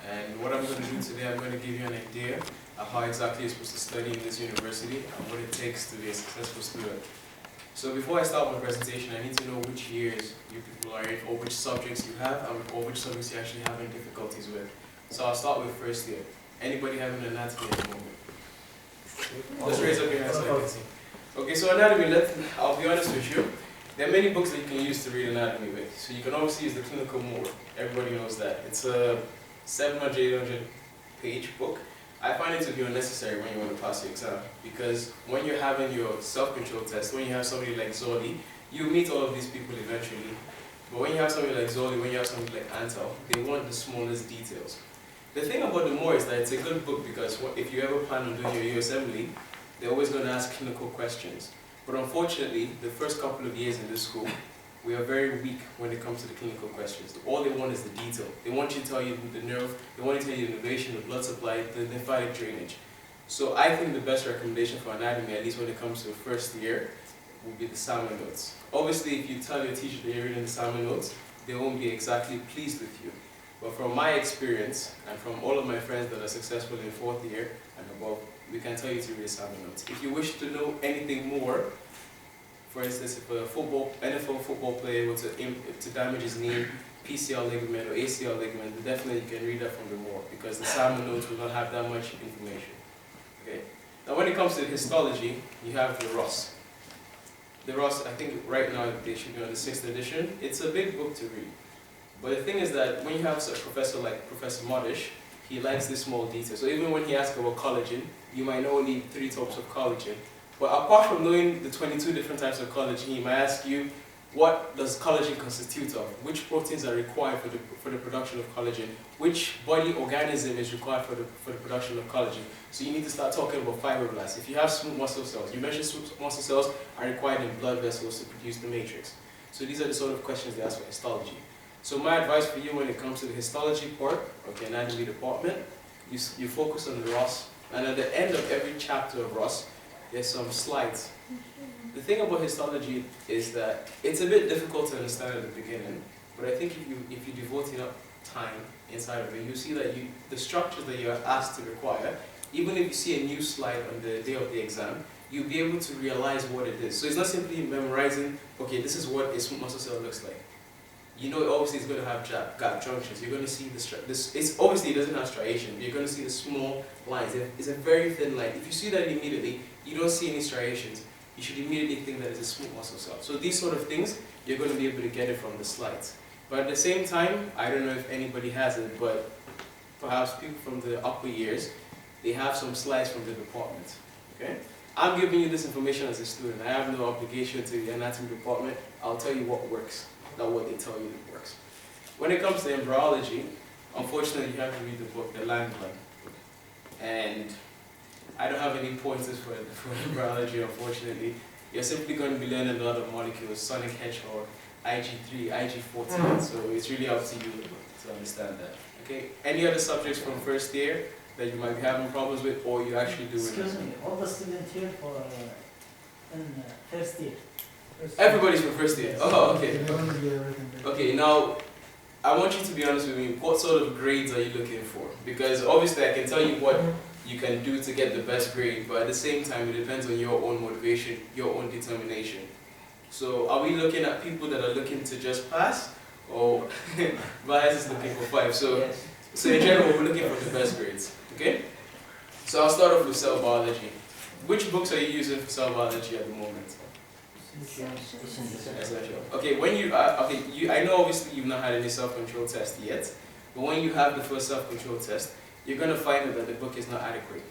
And what I'm going to do today, I'm going to give you an idea of how exactly you're supposed to study in this university and what it takes to be a successful student. So before I start my presentation, I need to know which years you people are in, or which subjects you have, or which subjects you actually having difficulties with. So I'll start with first year. Anybody having anatomy at the moment? Just raise up your hand so I can see. Okay, so anatomy, I'll be honest with you. There are many books that you can use to read anatomy with. So you can obviously use the clinical mode. Everybody knows that. It's a 700, 800 page book. I find it to be unnecessary when you want to pass your exam, because when you're having your self-control test, when you have somebody like Zoli, you meet all of these people eventually. But when you have somebody like Zoli, when you have somebody like Antal, they want the smallest details. The thing about the more is that it's a good book because if you ever plan on doing your USMLE, they're always going to ask clinical questions. But unfortunately, the first couple of years in this school, we are very weak when it comes to the clinical questions. All they want is the detail. They want you to tell you the nerve, they want to tell you the innervation, the blood supply, the lymphatic drainage. So I think the best recommendation for anatomy, at least when it comes to the first year, would be the SAMA notes. Obviously, if you tell your teacher that you're reading the SAMA notes, they won't be exactly pleased with you. But from my experience, and from all of my friends that are successful in fourth year and above, we can tell you to read the SAMA notes. If you wish to know anything more, for instance, if a NFL football player were to damage his knee, PCL ligament or ACL ligament, then definitely you can read that from the more, because the SAMA notes will not have that much information. Okay. Now when it comes to histology, you have the Ross. The Ross, I think right now they should be on the 6th edition. It's a big book to read. But the thing is that when you have a professor like Professor Modish, he likes this small detail. So even when he asks about collagen, you might know only 3 types of collagen. But apart from knowing the 22 different types of collagen, he might ask you, what does collagen constitute of? Which proteins are required for the production of collagen? Which body organism is required for the production of collagen? So you need to start talking about fibroblasts. If you have smooth muscle cells, you mentioned smooth muscle cells are required in blood vessels to produce the matrix. So these are the sort of questions they ask for histology. So my advice for you when it comes to the histology part of the anatomy department, you focus on the Ross, and at the end of every chapter of Ross, there's some slides. The thing about histology is that it's a bit difficult to understand at the beginning, but I think if you devote enough time inside of it, you see that the structures that you're asked to require, even if you see a new slide on the day of the exam, you'll be able to realize what it is. So it's not simply memorizing, okay, this is what a smooth muscle cell looks like. You know, obviously it's going to have gap junctions. You're going to see obviously it doesn't have striation. You're going to see the small lines. It's a very thin line. If you see that immediately, you don't see any striations, you should immediately think that it's a smooth muscle cell. So these sort of things, you're going to be able to get it from the slides. But at the same time, I don't know if anybody has it, but perhaps people from the upper years, they have some slides from the department. Okay? I'm giving you this information as a student. I have no obligation to the anatomy department. I'll tell you what works, not what they tell you that works. When it comes to embryology, unfortunately you have to read the book, The Landline. And I don't have any pointers for embryology, unfortunately. You're simply going to be learning a lot of molecules, sonic hedgehog, IG3, IG14, so it's really up to you to understand that. Okay? Any other subjects from first year that you might be having problems with, or you actually do it? Excuse me, all the students here for in first year. Everybody's from first year? Oh, okay. Okay, now, I want you to be honest with me. What sort of grades are you looking for? Because obviously I can tell you what you can do to get the best grade, but at the same time it depends on your own motivation, your own determination. So are we looking at people that are looking to just pass, or Bias is looking for 5? So in general we're looking for the best grades. Okay? So I'll start off with cell biology. Which books are you using for cell biology at the moment? Okay, when I know obviously you've not had any self-control test yet, but when you have the first self-control test, you're going to find that the book is not adequate.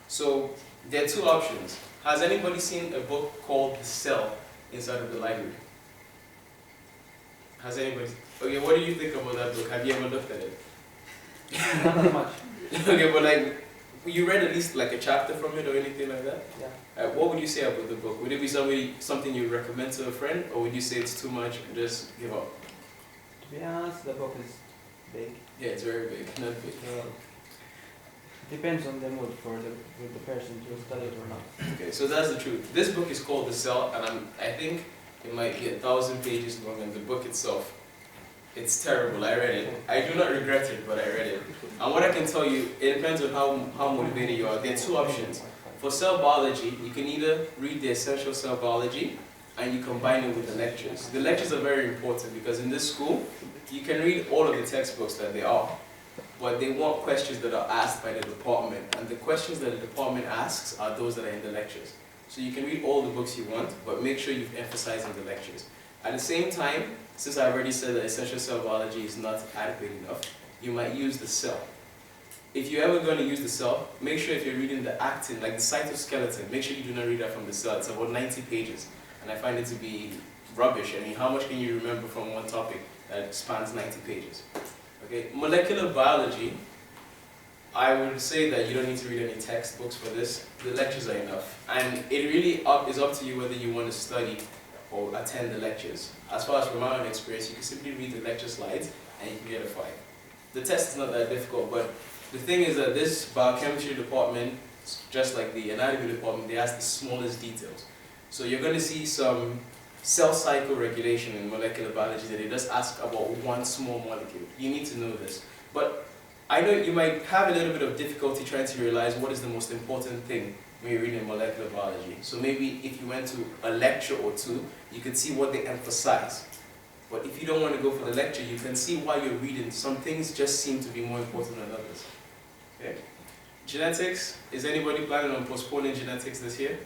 So there are 2 options. Has anybody seen a book called The Cell inside of the library? Has anybody? Okay, what do you think about that book? Have you ever looked at it? Not that much. Okay, but like, you read at least like a chapter from it or anything like that? Yeah. What would you say about the book? Would it be something you would recommend to a friend, or would you say it's too much and just give up? To be honest, the book is big. Yeah, it's very big, not big. Depends on the mood with the person to study it or not. Okay, so that's the truth. This book is called The Cell, and I think it might be 1,000 pages long, and the book itself, It's terrible, I read it. I do not regret it, but I read it. And what I can tell you, it depends on how motivated you are. There are two options. For cell biology, you can either read the essential cell biology and you combine it with the lectures. The lectures are very important because in this school, you can read all of the textbooks that they are, but they want questions that are asked by the department. And the questions that the department asks are those that are in the lectures. So you can read all the books you want, but make sure you emphasize in the lectures. At the same time, since I already said that essential cell biology is not adequate enough, you might use the cell. If you're ever going to use the cell, make sure if you're reading the actin, like the cytoskeleton, make sure you do not read that from the cell. It's about 90 pages, and I find it to be rubbish. I mean, how much can you remember from one topic that spans 90 pages? Okay, molecular biology, I would say that you don't need to read any textbooks for this. The lectures are enough, and it really is up to you whether you want to study or attend the lectures. As far as from my own experience, you can simply read the lecture slides and you can get a 5. The test is not that difficult, but the thing is that this biochemistry department, just like the anatomy department, they ask the smallest details. So you're going to see some cell cycle regulation in molecular biology that they just ask about one small molecule. You need to know this. But I know you might have a little bit of difficulty trying to realize what is the most important thing when you're reading molecular biology. So maybe if you went to a lecture or two, you could see what they emphasize. But if you don't want to go for the lecture, you can see why you're reading. Some things just seem to be more important than others. Okay? Genetics, is anybody planning on postponing genetics this year?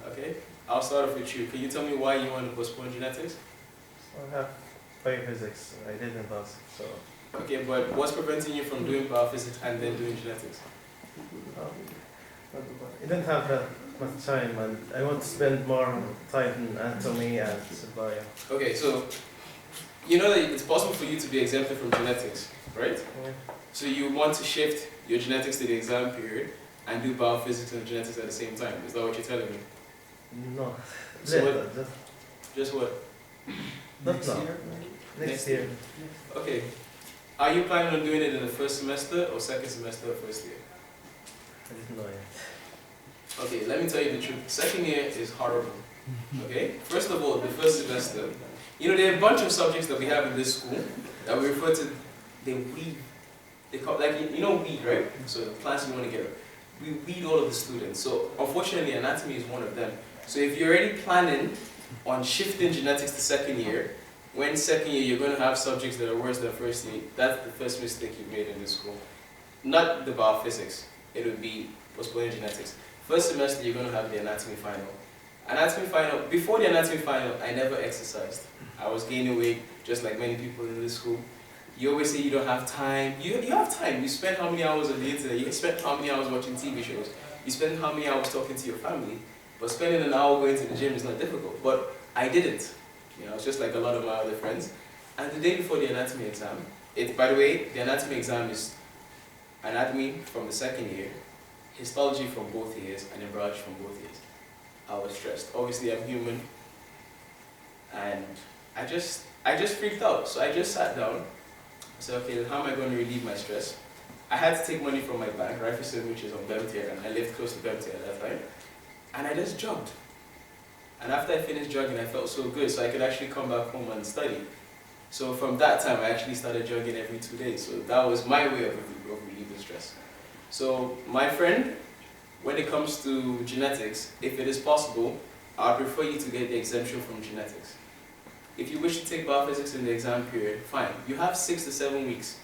Okay, I'll start off with you. Can you tell me why you want to postpone genetics? I have biophysics. I did in past, so. Okay, but what's preventing you from doing biophysics and then doing genetics? I didn't have that much time, and I want to spend more time in anatomy and bio. Okay, so you know that it's possible for you to be exempted from genetics, right? Yeah. So you want to shift your genetics to the exam period and do biophysics and genetics at the same time. Is that what you're telling me? No. So Later, what, just what? Not now. Next year. Okay. Are you planning on doing it in the first semester or second semester or first year? I didn't know yet. Okay, let me tell you the truth. Second year is horrible. Okay? First of all, the first semester, you know, there are a bunch of subjects that we have in this school that we refer to, they weed. They call, like, you know weed, right? So the class you want to get, we weed all of the students. So unfortunately, anatomy is one of them. So if you're already planning on shifting genetics to second year, when second year you're going to have subjects that are worse than first year, that's the first mistake you've made in this school. Not the biophysics, it would be postponing genetics. First semester you're going to have the anatomy final. Anatomy final, before the anatomy final, I never exercised. I was gaining weight just like many people in this school. You always say you don't have time. You have time. You spend how many hours on the internet? You spend how many hours watching TV shows? You spend how many hours talking to your family? But spending an hour going to the gym is not difficult. But I didn't. You know, it's just like a lot of my other friends. And the day before the anatomy exam, by the way, the anatomy exam is anatomy from the second year, histology from both years, and embryology from both years. I was stressed. Obviously, I'm human. And I just freaked out. So I just sat down. I said, okay, how am I going to relieve my stress? I had to take money from my bank, right, which is on Bemtier, and I lived close to Bemtier at that time. And I just jogged. And after I finished jogging, I felt so good, so I could actually come back home and study. So from that time, I actually started jogging every 2 days. So that was my way of relieving stress. So my friend, when it comes to genetics, if it is possible, I would prefer you to get the exemption from genetics. If you wish to take biophysics in the exam period, fine. You have 6 to 7 weeks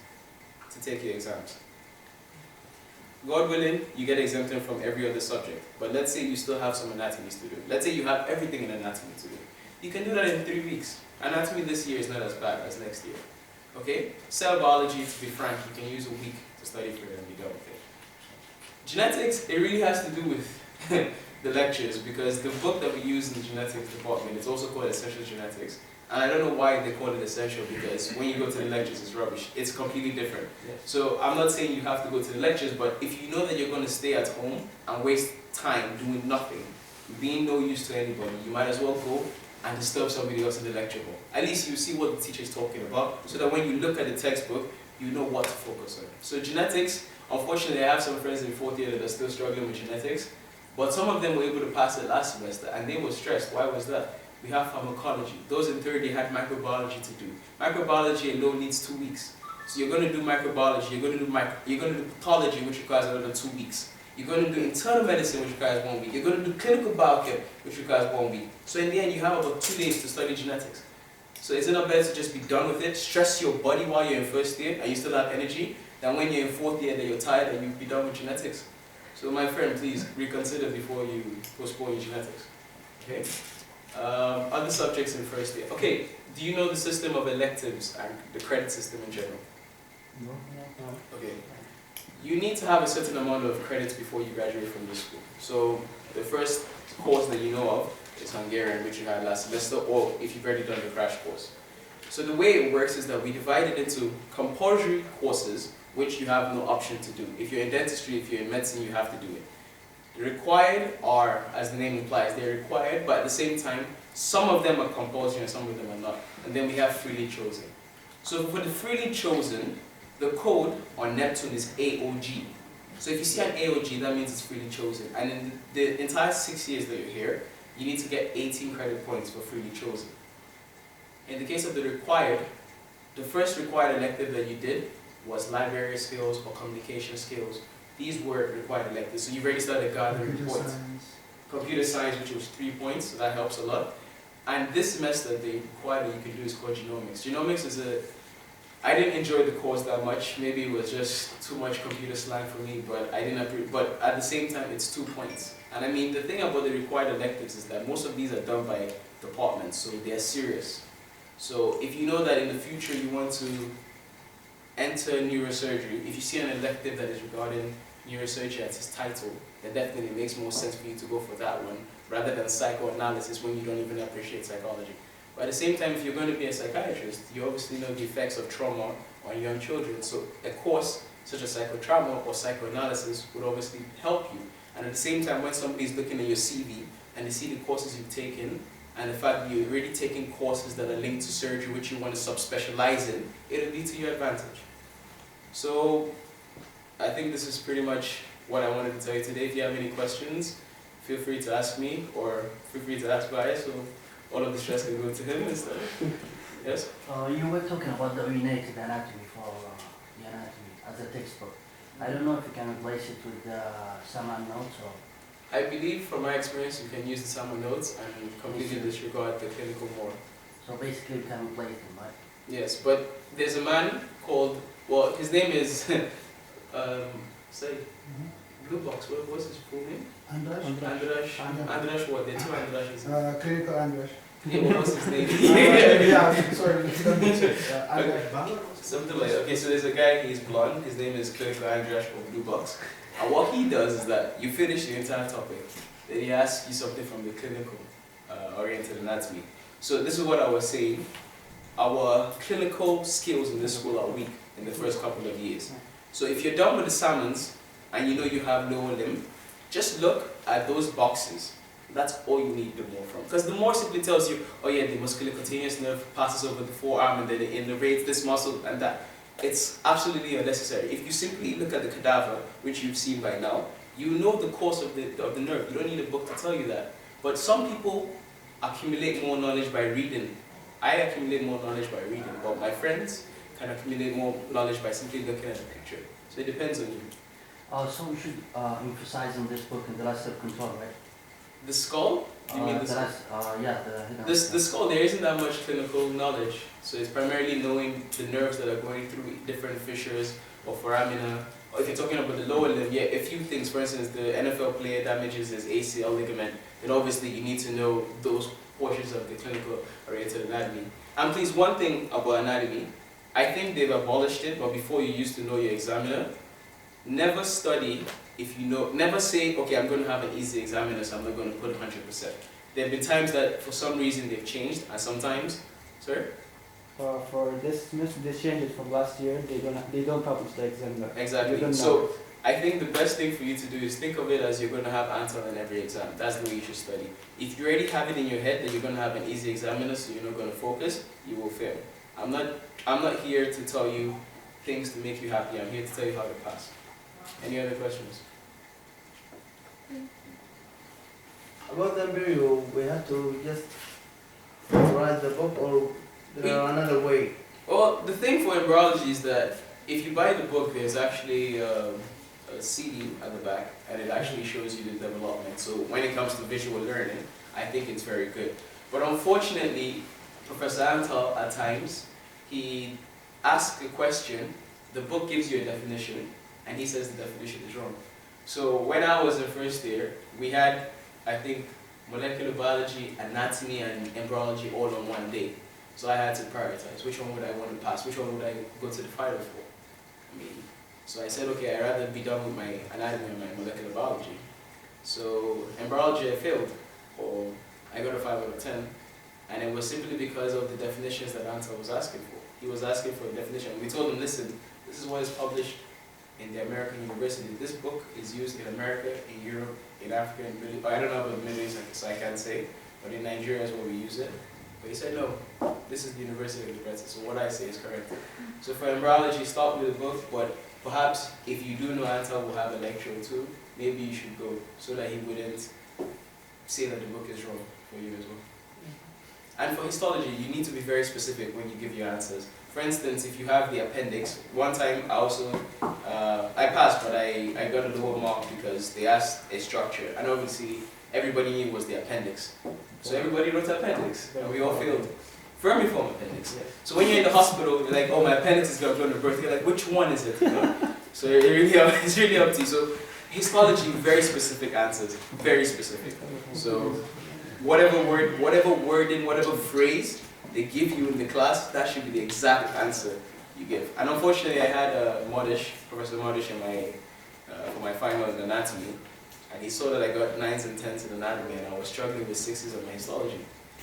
to take your exams. God willing, you get exempted from every other subject. But let's say you still have some anatomies to do. Let's say you have everything in anatomy to do. You can do that in 3 weeks. Anatomy this year is not as bad as next year. Okay? Cell biology, to be frank, you can use a week to study for it and be done with it. Genetics, it really has to do with the lectures, because the book that we use in the genetics department is also called Essential Genetics. And I don't know why they call it essential, because when you go to the lectures, it's rubbish. It's completely different. Yes. So I'm not saying you have to go to the lectures, but if you know that you're going to stay at home and waste time doing nothing, being no use to anybody, you might as well go and disturb somebody else in the lecture hall. At least you see what the teacher is talking about, so that when you look at the textbook, you know what to focus on. So genetics, unfortunately, I have some friends in 4th year that are still struggling with genetics, but some of them were able to pass it last semester, and they were stressed. Why was that? We have pharmacology. Those in third year had microbiology to do. Microbiology alone needs 2 weeks. So you're going to do microbiology, you're going to do pathology, which requires another 2 weeks. You're going to do internal medicine, which requires 1 week. You're going to do clinical biochem, which requires 1 week. So in the end, you have about 2 days to study genetics. So is it not better to just be done with it, stress your body while you're in first year and you still have energy, than when you're in fourth year that you're tired and you'll be done with genetics? So my friend, please reconsider before you postpone your genetics. Okay. Other subjects in first year. Okay, do you know the system of electives and the credit system in general? No. Okay. You need to have a certain amount of credits before you graduate from this school. So the first course that you know of is Hungarian, which you had last semester, or if you've already done the crash course. So the way it works is that we divide it into compulsory courses, which you have no option to do. If you're in dentistry, if you're in medicine, you have to do it. The required are, as the name implies, they're required, but at the same time, some of them are compulsory and some of them are not. And then we have freely chosen. So for the freely chosen, the code on Neptune is AOG. So if you see an AOG, that means it's freely chosen. And in the entire 6 years that you're here, you need to get 18 credit points for freely chosen. In the case of the required, the first required elective that you did was library skills or communication skills. These were required electives. So you've already started gathering points. Computer science, which was 3 points, so that helps a lot. And this semester, the required that you can do is called genomics. Genomics is I didn't enjoy the course that much. Maybe it was just too much computer slang for me, but I didn't. But at the same time, it's 2 points. And I mean, the thing about the required electives is that most of these are done by departments, so they're serious. So if you know that in the future you want to enter neurosurgery, if you see an elective that is regarding neurosurgery as its title, then definitely it makes more sense for you to go for that one rather than psychoanalysis when you don't even appreciate psychology. But at the same time, if you're going to be a psychiatrist, you obviously know the effects of trauma on young children. So a course such as psychotrauma or psychoanalysis would obviously help you. And at the same time, when somebody's looking at your CV and they see the courses you've taken and the fact that you're already taking courses that are linked to surgery which you want to subspecialize in, it'll be to your advantage. So I think this is pretty much what I wanted to tell you today. If you have any questions, feel free to ask me or feel free to ask Bias. So all of the stress can go to him instead. Yes? You were talking about the related anatomy for the anatomy as a textbook. I don't know if you can replace it with the summer notes or... I believe from my experience you can use the summer notes and completely disregard the clinical more. So basically you can replace them, right? Yes, but there's a man called, well, his name is, say, Blue Box, what's his full name? Andras what? There are 2 Andrashes. Clinical Andras. What's his name? Yeah, sorry. Something like that. Okay, so there's a guy, he's blonde, his name is Clinical Andras or Blue Box. And what he does is that you finish the entire topic, then he asks you something from the clinical oriented anatomy. So this is what I was saying. Our clinical skills in this school are weak in the first couple of years. So if you're done with the salmons and you know you have lower limb, just look at those boxes. That's all you need the more from. Because the more simply tells you, oh yeah, the musculocutaneous nerve passes over the forearm and then it innervates this muscle and that. It's absolutely unnecessary. If you simply look at the cadaver, which you've seen by now, you know the course of the nerve. You don't need a book to tell you that. But some people accumulate more knowledge by reading. I accumulate more knowledge by reading, but my friends can accumulate more knowledge by simply looking at the picture. So it depends on you. So we should emphasize on this book in the last self-control, right? The skull? You mean the skull? The skull, there isn't that much clinical knowledge. So it's primarily knowing the nerves that are going through different fissures or foramina. Or if you're talking about the lower limb, yeah, a few things. For instance, the NFL player damages his ACL ligament, then obviously you need to know those portions of the clinical oriented anatomy. And please, one thing about anatomy, I think they've abolished it, but before you used to know your examiner, never study if you know, never say, okay, I'm going to have an easy examiner, so I'm not going to put 100%. There have been times that for some reason they've changed, and sometimes, sorry? For this semester, they changed it from last year. They don't publish the exam. Exactly. So I think the best thing for you to do is think of it as you're going to have Anton in every exam. That's the way you should study. If you already have it in your head that you're going to have an easy examiner, so you're not going to focus, you will fail. I'm not here to tell you things to make you happy. I'm here to tell you how to pass. Any other questions? About the embryo, we have to just write the book, or there are another way? Well, the thing for embryology is that if you buy the book, there's actually a CD at the back, and it actually shows you the development. So when it comes to visual learning, I think it's very good. But unfortunately, Professor Antal, at times, he asks a question, the book gives you a definition, and he says the definition is wrong. So when I was in first year, we had, I think, molecular biology, anatomy, and embryology all on one day. So I had to prioritize, which one would I want to pass, which one would I go to the final for? I mean, so I said, okay, I'd rather be done with my anatomy and my molecular biology. So embryology I failed, or I got a 5 out of 10, and it was simply because of the definitions that Antal was asking for. He was asking for a definition. We told him, listen, this is what is published in the American university. This book is used in America, in Europe, in Africa, in Middle East. I don't know about the Middle East, so I can't say, but in Nigeria is where we use it. But he said, no, this is the University of Liberty, so what I say is correct. So for embryology, start with the book, but perhaps if you do know Antal will have a lecture or two, maybe you should go, so that he wouldn't say that the book is wrong for you as well. And for histology, you need to be very specific when you give your answers. For instance, if you have the appendix, one time I also, I passed, but I got a lower mark because they asked a structure, and obviously everybody knew it was the appendix. So everybody wrote appendix, and we all failed. Vermiform appendix. So when you're in the hospital, you're like, oh, my appendix is going to go to birth. You're like, which one is it? You know? So it's really up to you. So histology, very specific answers, very specific. So whatever wording, whatever phrase they give you in the class, that should be the exact answer you give. And unfortunately, I had Professor Modish in for my final in anatomy, and he saw that I got 9s and 10s in anatomy, and I was struggling with 6s on my histology.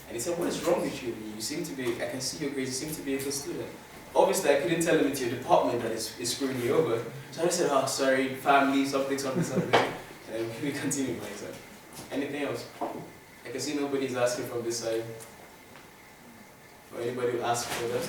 And he said, what is wrong with you? You seem to be, I can see your grades, you seem to be a good student. Obviously, I couldn't tell him it's your department that is screwing me over. So I said, oh, sorry, family, something. And then we continued my exam. Anything else? I can see nobody's asking from this side. Or anybody will ask for that?